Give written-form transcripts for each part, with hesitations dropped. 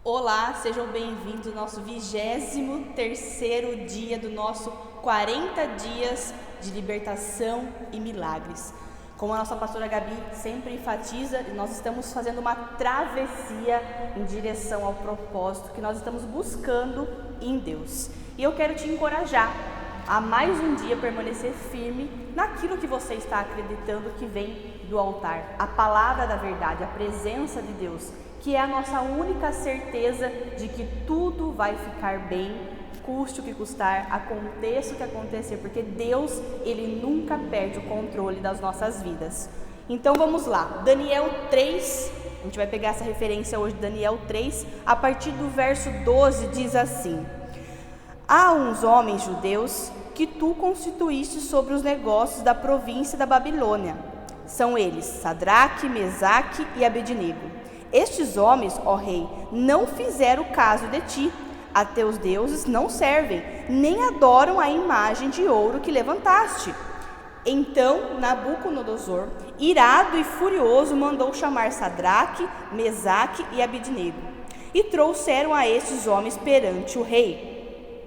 Olá, sejam bem-vindos ao nosso 23º dia do nosso 40 dias de libertação e milagres. Como a nossa pastora Gabi sempre enfatiza, nós estamos fazendo uma travessia em direção ao propósito que nós estamos buscando em Deus. E eu quero te encorajar a mais um dia permanecer firme naquilo que você está acreditando que vem do altar. A palavra da verdade, a presença de Deus, que é a nossa única certeza de que tudo vai ficar bem, custe o que custar, aconteça o que acontecer, porque Deus, Ele nunca perde o controle das nossas vidas. Então vamos lá, Daniel 3, a gente vai pegar essa referência hoje, Daniel 3, a partir do verso 12, diz assim: Há uns homens judeus que tu constituíste sobre os negócios da província da Babilônia. São eles Sadraque, Mesaque e Abednego. Estes homens, ó rei, não fizeram caso de ti. A teus deuses não servem, nem adoram a imagem de ouro que levantaste. Então Nabucodonosor, irado e furioso, mandou chamar Sadraque, Mesaque e Abednego, e trouxeram a estes homens perante o rei.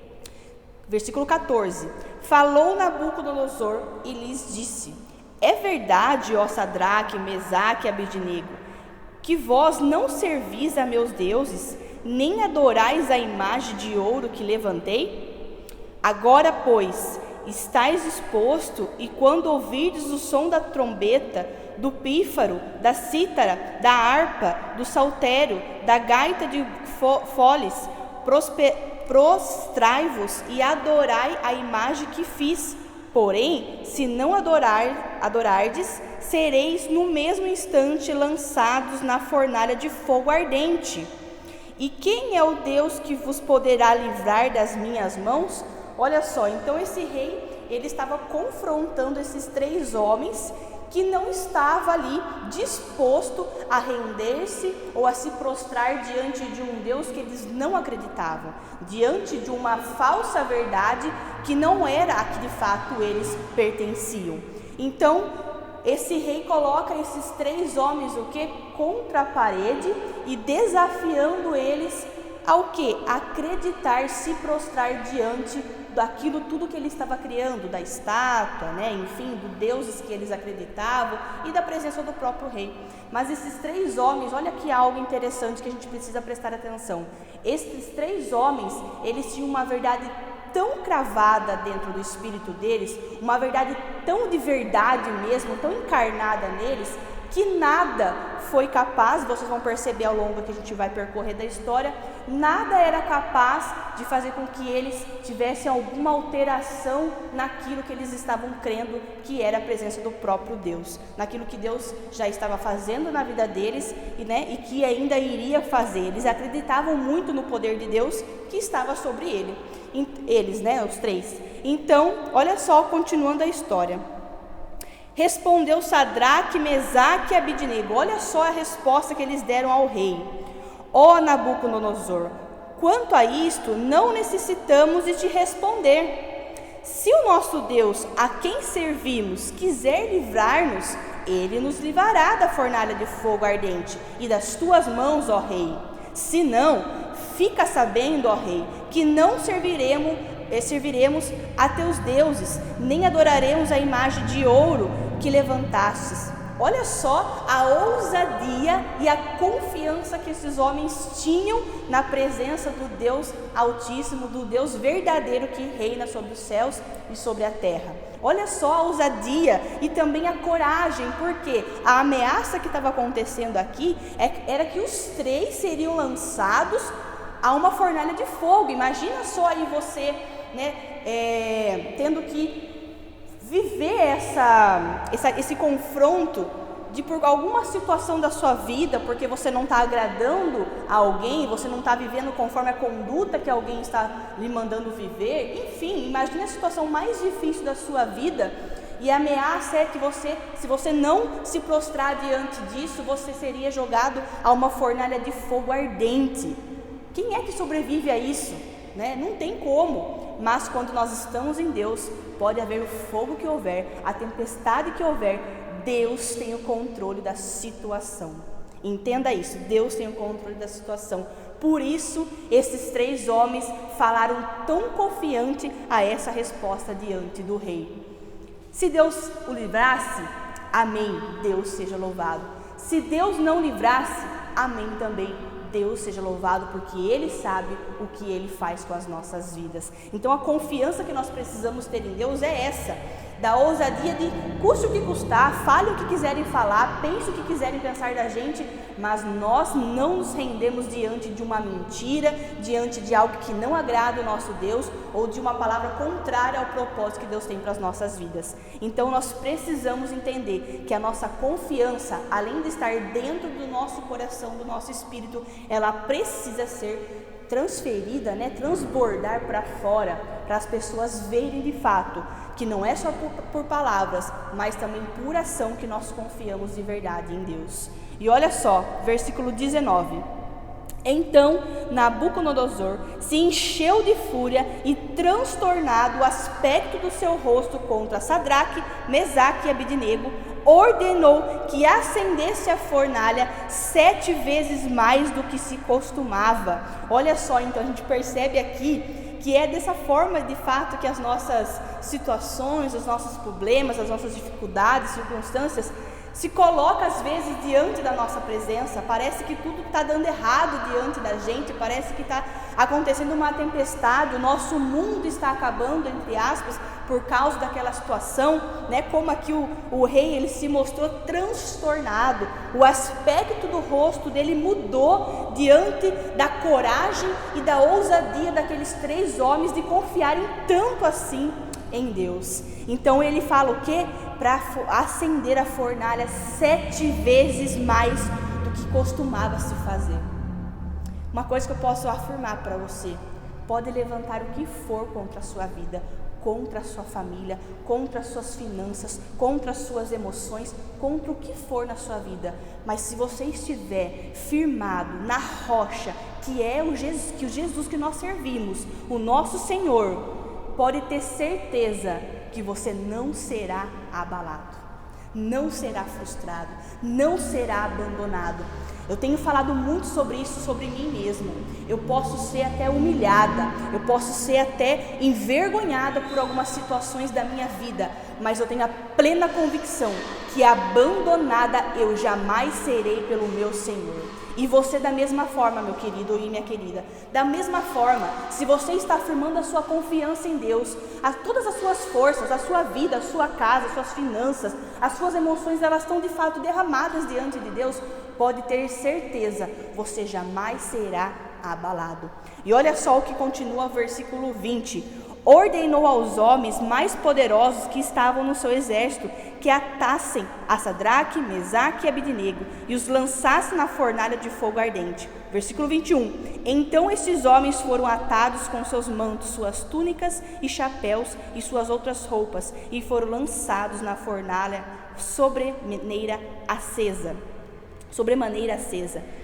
Versículo 14. Falou Nabucodonosor e lhes disse: É verdade, ó Sadraque, Mesaque e Abednego, que vós não servis a meus deuses, nem adorais a imagem de ouro que levantei? Agora, pois, estáis disposto, e quando ouvirdes o som da trombeta, do pífaro, da cítara, da harpa, do saltério, da gaita de foles, prostrai-vos e adorai a imagem que fiz. Porém, se não adorardes, sereis no mesmo instante lançados na fornalha de fogo ardente. E quem é o Deus que vos poderá livrar das minhas mãos? Olha só, então esse rei, ele estava confrontando esses três homens que não estava ali disposto a render-se ou a se prostrar diante de um Deus que eles não acreditavam, diante de uma falsa verdade que não era a que de fato eles pertenciam. Então, esse rei coloca esses três homens o que? Contra a parede e desafiando eles ao que? Acreditar, se prostrar diante daquilo tudo que ele estava criando, da estátua, enfim, dos deuses que eles acreditavam e da presença do próprio rei. Mas esses três homens, olha que algo interessante que a gente precisa prestar atenção. Esses três homens, eles tinham uma verdade tão cravada dentro do espírito deles, uma verdade tão de verdade mesmo, tão encarnada neles, que nada foi capaz, vocês vão perceber ao longo que a gente vai percorrer da história, nada era capaz de fazer com que eles tivessem alguma alteração naquilo que eles estavam crendo que era a presença do próprio Deus, naquilo que Deus já estava fazendo na vida deles e que ainda iria fazer. Eles acreditavam muito no poder de Deus que estava sobre eles, os três. Então, olha só, continuando a história. Respondeu Sadraque, Mesaque e Abednego. Olha só a resposta que eles deram ao rei. Ó Nabucodonosor, quanto a isto, não necessitamos de te responder. Se o nosso Deus, a quem servimos, quiser livrar-nos, ele nos livrará da fornalha de fogo ardente e das tuas mãos, ó rei. Se não, fica sabendo, ó rei, que não serviremos a teus deuses, nem adoraremos a imagem de ouro que levantastes. Olha só a ousadia e a confiança que esses homens tinham na presença do Deus Altíssimo, do Deus verdadeiro que reina sobre os céus e sobre a terra. Olha só a ousadia e também a coragem, porque a ameaça que estava acontecendo aqui era que os três seriam lançados a uma fornalha de fogo. Imagina só aí você tendo que viver esse confronto de por alguma situação da sua vida, porque você não está agradando a alguém, você não está vivendo conforme a conduta que alguém está lhe mandando viver. Enfim, imagine a situação mais difícil da sua vida e a ameaça é que se você não se prostrar diante disso, você seria jogado a uma fornalha de fogo ardente. Quem é que sobrevive a isso? Não tem como. Mas quando nós estamos em Deus, pode haver o fogo que houver, a tempestade que houver, Deus tem o controle da situação. Entenda isso, Deus tem o controle da situação. Por isso, esses 3 homens falaram tão confiante a essa resposta diante do rei. Se Deus o livrasse, amém, Deus seja louvado. Se Deus não livrasse, amém também, Deus seja louvado, porque Ele sabe o que Ele faz com as nossas vidas. Então a confiança que nós precisamos ter em Deus é essa, da ousadia de custe o que custar, fale o que quiserem falar, pense o que quiserem pensar da gente, mas nós não nos rendemos diante de uma mentira, diante de algo que não agrada o nosso Deus, ou de uma palavra contrária ao propósito que Deus tem para as nossas vidas. Então nós precisamos entender que a nossa confiança, além de estar dentro do nosso coração, do nosso espírito, ela precisa ser transferida, transbordar para fora, para as pessoas verem de fato que não é só por palavras, mas também por ação que nós confiamos de verdade em Deus. E olha só, versículo 19. Então Nabucodonosor se encheu de fúria e, transtornado o aspecto do seu rosto contra Sadraque, Mesaque e Abidnego, ordenou que acendesse a fornalha 7 vezes mais do que se costumava. Olha só, então a gente percebe aqui que é dessa forma de fato que as nossas situações, os nossos problemas, as nossas dificuldades, circunstâncias se coloca às vezes diante da nossa presença. Parece que tudo está dando errado diante da gente, parece que está acontecendo uma tempestade, o nosso mundo está acabando, entre aspas, por causa daquela situação, como aqui o rei, ele se mostrou transtornado, o aspecto do rosto dele mudou diante da coragem e da ousadia daqueles 3 homens de confiarem tanto assim em Deus. Então ele fala o quê? Para acender a fornalha 7 vezes mais do que costumava se fazer. Uma coisa que eu posso afirmar para você: pode levantar o que for contra a sua vida, contra a sua família, contra as suas finanças, contra as suas emoções, contra o que for na sua vida, mas se você estiver firmado na rocha, que é o Jesus que nós servimos, o nosso Senhor, pode ter certeza que você não será abalado, não será frustrado, não será abandonado. Eu tenho falado muito sobre isso, sobre mim mesma. Eu posso ser até humilhada, eu posso ser até envergonhada por algumas situações da minha vida, mas eu tenho a plena convicção que abandonada eu jamais serei pelo meu Senhor. E você da mesma forma, meu querido e minha querida, da mesma forma, se você está afirmando a sua confiança em Deus, todas as suas forças, a sua vida, a sua casa, as suas finanças, as suas emoções, elas estão de fato derramadas diante de Deus, pode ter certeza, você jamais será abalado. E olha só o que continua o versículo 20. Ordenou aos homens mais poderosos que estavam no seu exército que atassem a Sadraque, Mesaque e Abidnego e os lançassem na fornalha de fogo ardente. Versículo 21. Então estes homens foram atados com seus mantos, suas túnicas e chapéus e suas outras roupas, e foram lançados na fornalha sobremaneira acesa.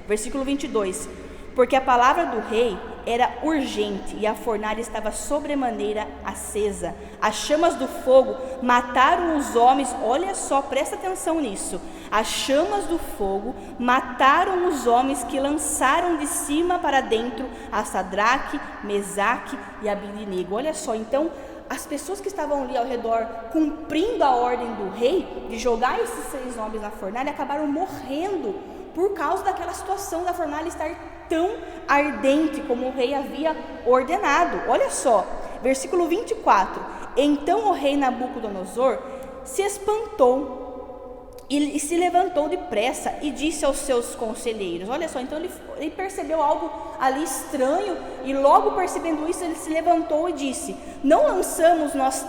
Versículo 22. Porque a palavra do rei era urgente e a fornalha estava sobremaneira acesa. As chamas do fogo mataram os homens. Olha só, presta atenção nisso. As chamas do fogo mataram os homens que lançaram de cima para dentro a Sadraque, Mesaque e Abidnego. Olha só, então as pessoas que estavam ali ao redor cumprindo a ordem do rei de jogar esses 3 homens na fornalha acabaram morrendo por causa daquela situação da fornalha estar tão ardente como o rei havia ordenado. Olha só, versículo 24. Então o rei Nabucodonosor se espantou e se levantou depressa e disse aos seus conselheiros. Olha só, então ele percebeu algo ali estranho e logo percebendo isso ele se levantou e disse: não lançamos nós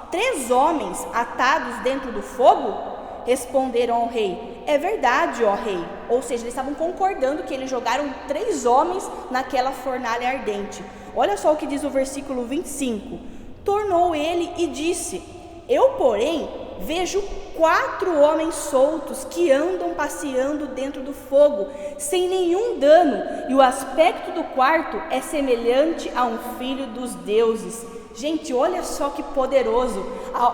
3 homens atados dentro do fogo? Responderam ao rei: é verdade, ó rei. Ou seja, eles estavam concordando que eles jogaram 3 homens naquela fornalha ardente. Olha só o que diz o versículo 25. Tornou ele e disse: eu, porém, vejo 4 homens soltos que andam passeando dentro do fogo, sem nenhum dano, e o aspecto do quarto é semelhante a um filho dos deuses. Gente, olha só que poderoso.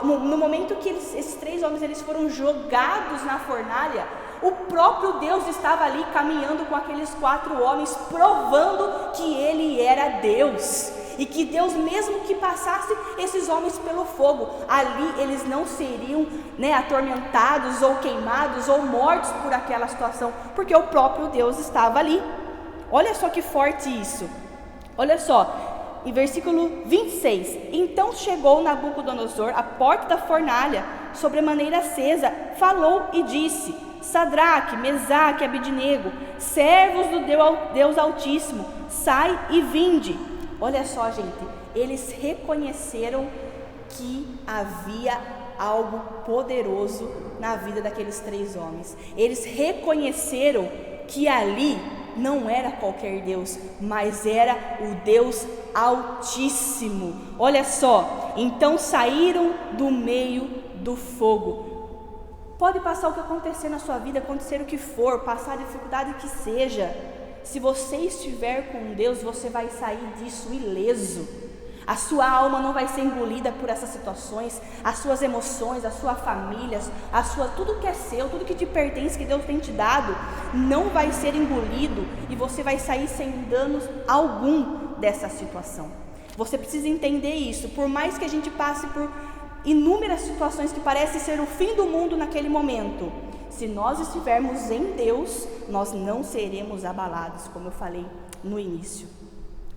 No momento que esses 3 homens eles foram jogados na fornalha, O próprio Deus estava ali caminhando com aqueles 4 homens, provando que Ele era Deus. E que Deus, mesmo que passasse esses homens pelo fogo, ali eles não seriam, atormentados ou queimados ou mortos por aquela situação, porque o próprio Deus estava ali. Olha só que forte isso. Olha só, em versículo 26. Então chegou Nabucodonosor à porta da fornalha, sobremaneira acesa, falou e disse: Sadraque, Mesaque e Abidnego, servos do Deus Altíssimo, sai e vinde. Olha só, gente, eles reconheceram que havia algo poderoso na vida daqueles 3 homens. Eles reconheceram que ali não era qualquer Deus, mas era o Deus Altíssimo. Olha só, então saíram do meio do fogo. Pode passar o que acontecer na sua vida, acontecer o que for, passar a dificuldade que seja. Se você estiver com Deus, você vai sair disso ileso. A sua alma não vai ser engolida por essas situações, as suas emoções, a sua família, tudo que é seu, tudo que te pertence, que Deus tem te dado, não vai ser engolido e você vai sair sem danos algum dessa situação. Você precisa entender isso. Por mais que a gente passe por inúmeras situações que parecem ser o fim do mundo naquele momento, se nós estivermos em Deus, nós não seremos abalados, como eu falei no início.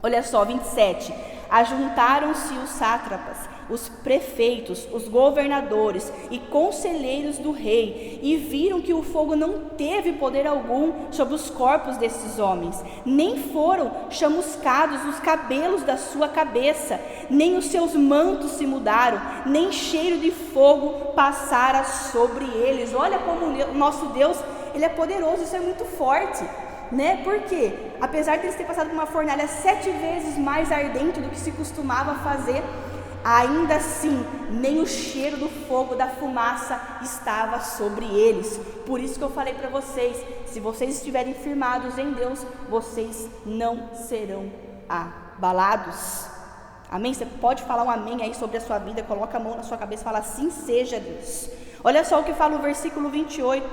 Olha só, 27. Ajuntaram-se os sátrapas, os prefeitos, os governadores e conselheiros do rei, e viram que o fogo não teve poder algum sobre os corpos desses homens, nem foram chamuscados os cabelos da sua cabeça, nem os seus mantos se mudaram, nem cheiro de fogo passara sobre eles. Olha como o nosso Deus, Ele é poderoso, isso é muito forte. Porque apesar de eles terem passado por uma fornalha 7 vezes mais ardente do que se costumava fazer, ainda assim nem o cheiro do fogo, da fumaça estava sobre eles. Por isso que eu falei para vocês, se vocês estiverem firmados em Deus, vocês não serão abalados. Amém? Você pode falar um amém aí sobre a sua vida, coloca a mão na sua cabeça e fala: assim seja, Deus. Olha só o que fala o versículo 28.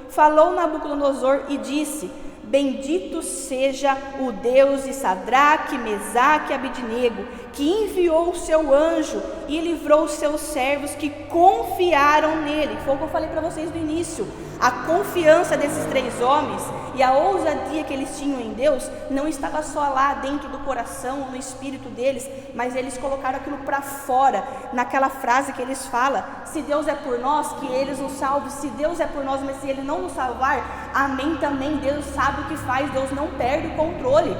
Falou Nabucodonosor e disse: bendito seja o Deus de Sadraque, Mesaque e Abidnego, que enviou o seu anjo e livrou os seus servos que confiaram nele. Foi o que eu falei para vocês no início. A confiança desses 3 homens e a ousadia que eles tinham em Deus não estava só lá dentro do coração, no espírito deles, mas eles colocaram aquilo para fora, naquela frase que eles falam: se Deus é por nós, que eles nos salve. Se Deus é por nós, mas se Ele não nos salvar, amém também. Deus sabe o que faz, Deus não perde o controle,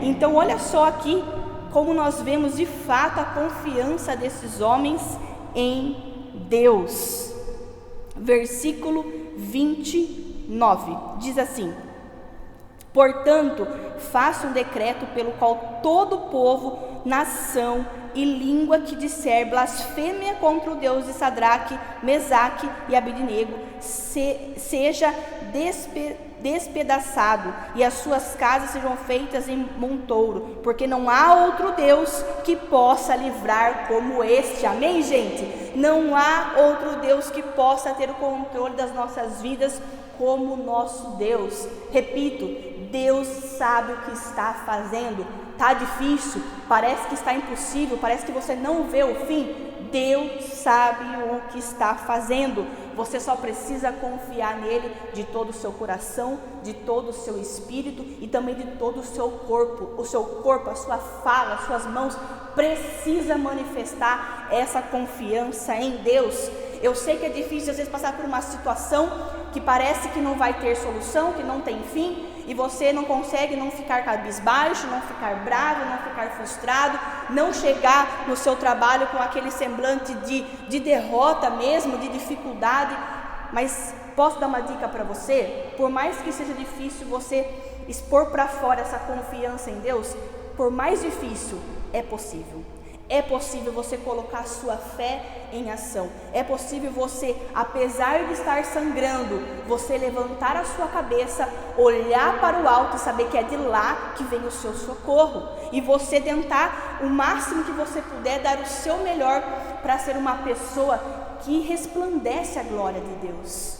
Então olha só aqui como nós vemos de fato a confiança desses homens em Deus. Versículo 29 diz assim: portanto, faça um decreto pelo qual todo povo, nação e língua que disser blasfêmia contra o Deus de Sadraque, Mesaque e Abidnego seja despedaçado e as suas casas sejam feitas em montouro, porque não há outro Deus que possa livrar como este. Amém, gente? Não há outro Deus que possa ter o controle das nossas vidas como o nosso Deus. Repito, Deus sabe o que está fazendo. Está difícil, parece que está impossível, parece que você não vê o fim. Deus sabe o que está fazendo. Você só precisa confiar nele de todo o seu coração, de todo o seu espírito e também de todo o seu corpo. O seu corpo, a sua fala, as suas mãos precisa manifestar essa confiança em Deus. Eu sei que é difícil às vezes passar por uma situação que parece que não vai ter solução, que não tem fim, e você não consegue não ficar cabisbaixo, não ficar bravo, não ficar frustrado, não chegar no seu trabalho com aquele semblante de derrota mesmo, de dificuldade. Mas posso dar uma dica para você? Por mais que seja difícil você expor para fora essa confiança em Deus, por mais difícil, é possível. É possível você colocar a sua fé em ação. É possível você, apesar de estar sangrando, você levantar a sua cabeça, olhar para o alto e saber que é de lá que vem o seu socorro. E você tentar o máximo que você puder, dar o seu melhor para ser uma pessoa que resplandece a glória de Deus.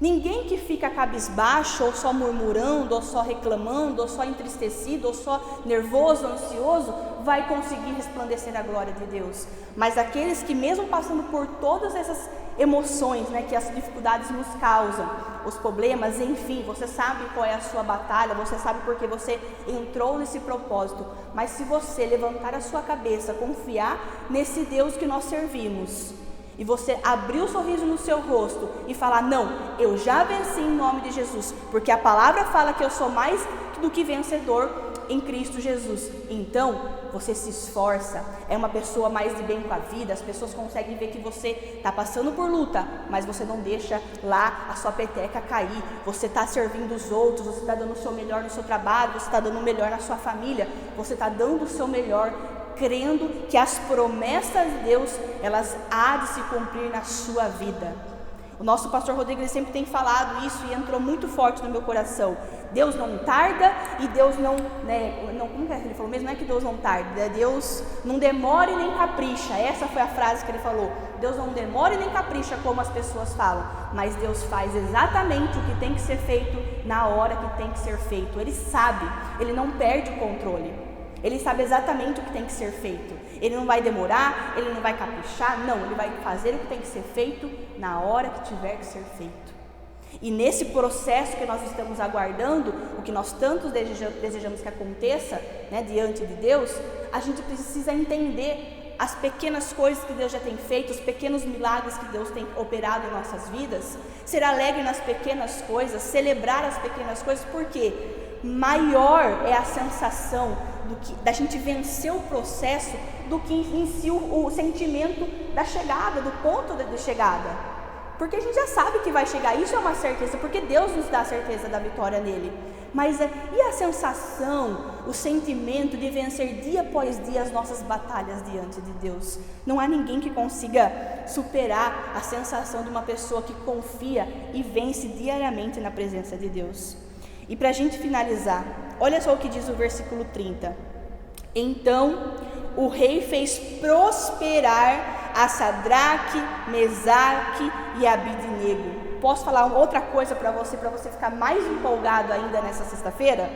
Ninguém que fica cabisbaixo, ou só murmurando, ou só reclamando, ou só entristecido, ou só nervoso, ansioso, vai conseguir resplandecer a glória de Deus. Mas aqueles que, mesmo passando por todas essas emoções, né, que as dificuldades nos causam, os problemas, enfim, você sabe qual é a sua batalha, você sabe porque você entrou nesse propósito, mas se você levantar a sua cabeça, confiar nesse Deus que nós servimos, e você abrir o sorriso no seu rosto e falar: não, eu já venci em nome de Jesus, porque a palavra fala que eu sou mais do que vencedor em Cristo Jesus. Então, você se esforça, é uma pessoa mais de bem com a vida, as pessoas conseguem ver que você está passando por luta, mas você não deixa lá a sua peteca cair, você está servindo os outros, você está dando o seu melhor no seu trabalho, você está dando o melhor na sua família, você está dando o seu melhor, crendo que as promessas de Deus, elas há de se cumprir na sua vida. O nosso pastor Rodrigo, ele sempre tem falado isso e entrou muito forte no meu coração. Deus não tarda e Deus não, como é que ele falou mesmo? Não é que Deus não tarda, Deus não demora e nem capricha. Essa foi a frase que ele falou. Deus não demora e nem capricha como as pessoas falam, mas Deus faz exatamente o que tem que ser feito na hora que tem que ser feito. Ele sabe, ele não perde o controle. Ele sabe exatamente o que tem que ser feito. Ele não vai demorar, ele não vai caprichar, não, ele vai fazer o que tem que ser feito na hora que tiver que ser feito. E nesse processo que nós estamos aguardando, o que nós tanto desejamos que aconteça, né, diante de Deus, a gente precisa entender as pequenas coisas que Deus já tem feito, os pequenos milagres que Deus tem operado em nossas vidas, ser alegre nas pequenas coisas, celebrar as pequenas coisas, porque maior é a sensação da gente vencer o processo do que em si o sentimento da chegada, do ponto de chegada, porque a gente já sabe que vai chegar, isso é uma certeza, porque Deus nos dá a certeza da vitória nele, mas e a sensação, o sentimento de vencer dia após dia as nossas batalhas diante de Deus? Não há ninguém que consiga superar a sensação de uma pessoa que confia e vence diariamente na presença de Deus. E para a gente finalizar, olha só o que diz o versículo 30. Então o rei fez prosperar a Sadraque, Mesaque e Abidnego. Posso falar outra coisa para você ficar mais empolgado ainda nessa sexta-feira?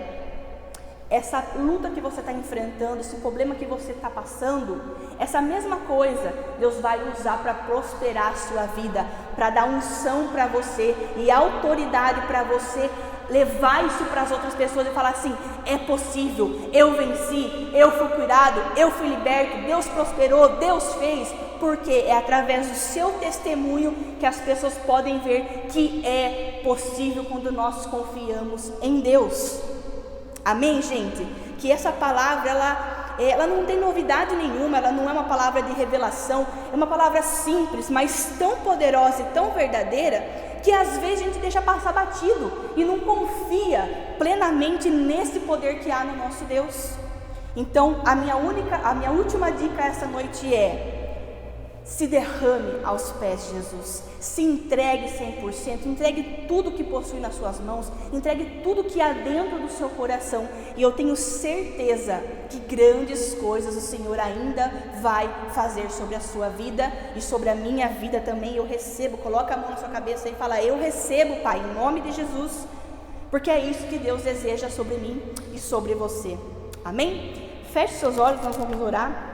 Essa luta que você está enfrentando, esse problema que você está passando, essa mesma coisa Deus vai usar para prosperar a sua vida, para dar unção para você e autoridade para você levar isso para as outras pessoas e falar assim: é possível, eu venci, eu fui curado, eu fui liberto, Deus prosperou, Deus fez, porque é através do seu testemunho que as pessoas podem ver que é possível quando nós confiamos em Deus. Amém, gente? Que essa palavra, ela não tem novidade nenhuma, ela não é uma palavra de revelação, é uma palavra simples, mas tão poderosa e tão verdadeira, que às vezes a gente deixa passar batido e não confia plenamente nesse poder que há no nosso Deus. Então, a minha última dica essa noite é: se derrame aos pés de Jesus, se entregue 100%, entregue tudo que possui nas suas mãos, entregue tudo que há dentro do seu coração, e eu tenho certeza que grandes coisas o Senhor ainda vai fazer sobre a sua vida e sobre a minha vida também. Eu recebo, coloca a mão na sua cabeça e fala: eu recebo, Pai, em nome de Jesus, porque é isso que Deus deseja sobre mim e sobre você. Amém? Feche seus olhos, nós vamos orar.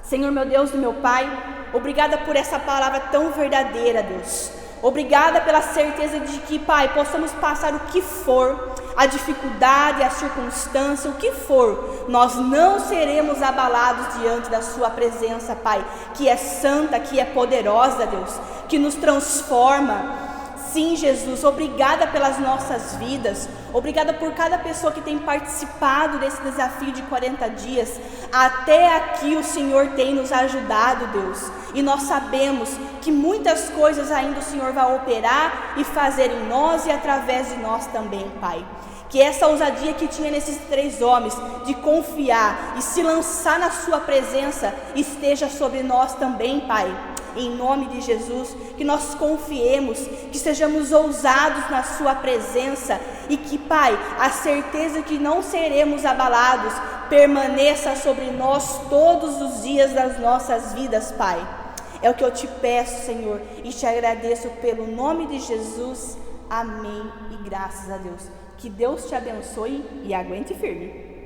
Senhor, meu Deus e meu Pai, obrigada por essa palavra tão verdadeira, Deus. Obrigada pela certeza de que, Pai, possamos passar o que for, a dificuldade, a circunstância, o que for, nós não seremos abalados diante da sua presença, Pai, que é santa, que é poderosa, Deus, que nos transforma. Sim, Jesus, obrigada pelas nossas vidas, obrigada por cada pessoa que tem participado desse desafio de 40 dias, até aqui o Senhor tem nos ajudado, Deus, e nós sabemos que muitas coisas ainda o Senhor vai operar e fazer em nós e através de nós também, Pai. Que essa ousadia que tinha nesses 3 homens, de confiar e se lançar na sua presença, esteja sobre nós também, Pai. Em nome de Jesus, que nós confiemos, que sejamos ousados na sua presença e que, Pai, a certeza que não seremos abalados permaneça sobre nós todos os dias das nossas vidas, Pai. É o que eu te peço, Senhor, e te agradeço pelo nome de Jesus. Amém e graças a Deus. Que Deus te abençoe e aguente firme.